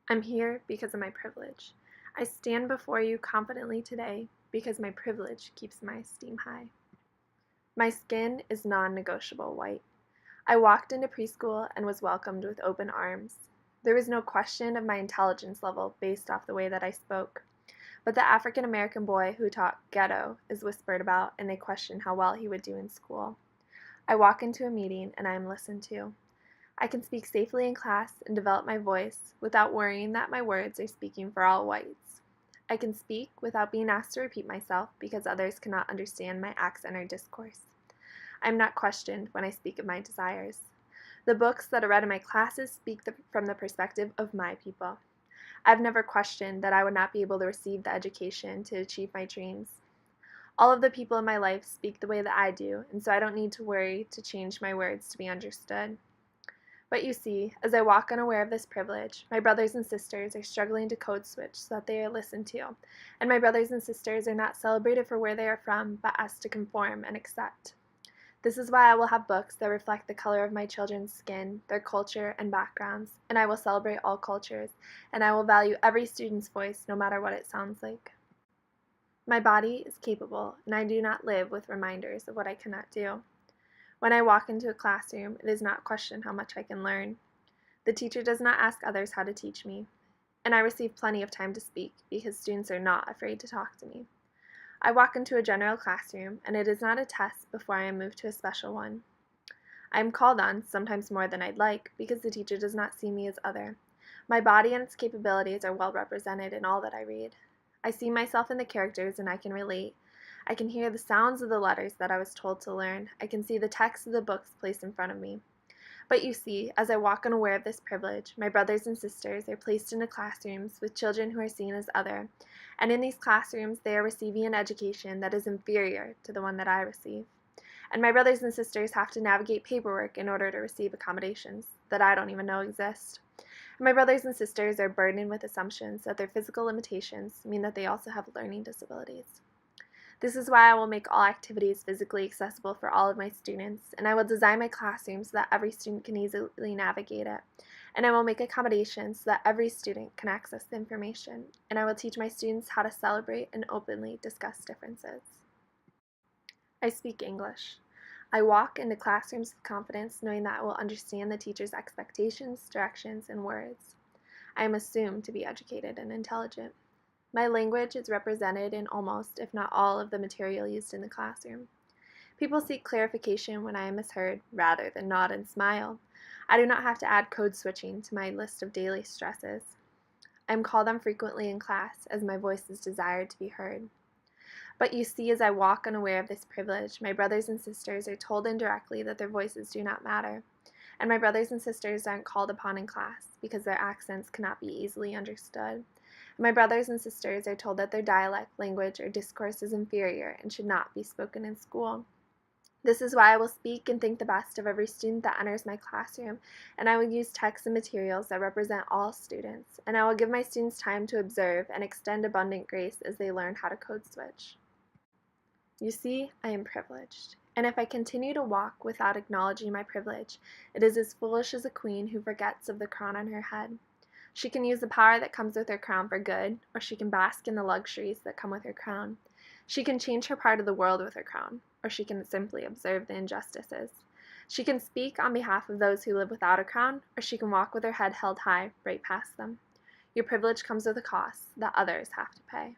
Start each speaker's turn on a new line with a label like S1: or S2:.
S1: I'm here because of my privilege. I stand before you confidently today because my privilege keeps my esteem high. My skin is non-negotiable white. I walked into preschool and was welcomed with open arms. There was no question of my intelligence level based off the way that I spoke. But the African American boy who taught ghetto is whispered about, and they question how well he would do in school. I walk into a meeting and I am listened to. I can speak safely in class and develop my voice without worrying that my words are speaking for all whites. I can speak without being asked to repeat myself because others cannot understand my accent or discourse. I am not questioned when I speak of my desires. The books that are read in my classes speak from the perspective of my people. I've never questioned that I would not be able to receive the education to achieve my dreams. All of the people in my life speak the way that I do, and so I don't need to worry to change my words to be understood. But you see, as I walk unaware of this privilege, my brothers and sisters are struggling to code switch so that they are listened to, and my brothers and sisters are not celebrated for where they are from, but asked to conform and accept. This is why I will have books that reflect the color of my children's skin, their culture, and backgrounds, and I will celebrate all cultures, and I will value every student's voice no matter what it sounds like. My body is capable, and I do not live with reminders of what I cannot do. When I walk into a classroom, it is not questioned how much I can learn. The teacher does not ask others how to teach me, and I receive plenty of time to speak because students are not afraid to talk to me. I walk into a general classroom, and it is not a test before I am moved to a special one. I am called on, sometimes more than I'd like, because the teacher does not see me as other. My body and its capabilities are well represented in all that I read. I see myself in the characters and I can relate. I can hear the sounds of the letters that I was told to learn. I can see the text of the books placed in front of me. But you see, as I walk unaware of this privilege, my brothers and sisters are placed into classrooms with children who are seen as other, and in these classrooms they are receiving an education that is inferior to the one that I receive. And my brothers and sisters have to navigate paperwork in order to receive accommodations that I don't even know exist. And my brothers and sisters are burdened with assumptions that their physical limitations mean that they also have learning disabilities. This is why I will make all activities physically accessible for all of my students, and I will design my classroom so that every student can easily navigate it. And I will make accommodations so that every student can access the information, and I will teach my students how to celebrate and openly discuss differences. I speak English. I walk into classrooms with confidence, knowing that I will understand the teacher's expectations, directions, and words. I am assumed to be educated and intelligent. My language is represented in almost, if not all, of the material used in the classroom. People seek clarification when I am misheard, rather than nod and smile. I do not have to add code switching to my list of daily stresses. I am called on frequently in class, as my voice is desired to be heard. But you see, as I walk unaware of this privilege, my brothers and sisters are told indirectly that their voices do not matter. And my brothers and sisters aren't called upon in class because their accents cannot be easily understood. My brothers and sisters are told that their dialect, language, or discourse is inferior and should not be spoken in school. This is why I will speak and think the best of every student that enters my classroom, and I will use texts and materials that represent all students, and I will give my students time to observe and extend abundant grace as they learn how to code switch. You see, I am privileged, and if I continue to walk without acknowledging my privilege, it is as foolish as a queen who forgets of the crown on her head. She can use the power that comes with her crown for good, or she can bask in the luxuries that come with her crown. She can change her part of the world with her crown, or she can simply observe the injustices. She can speak on behalf of those who live without a crown, or she can walk with her head held high right past them. Your privilege comes with a cost that others have to pay.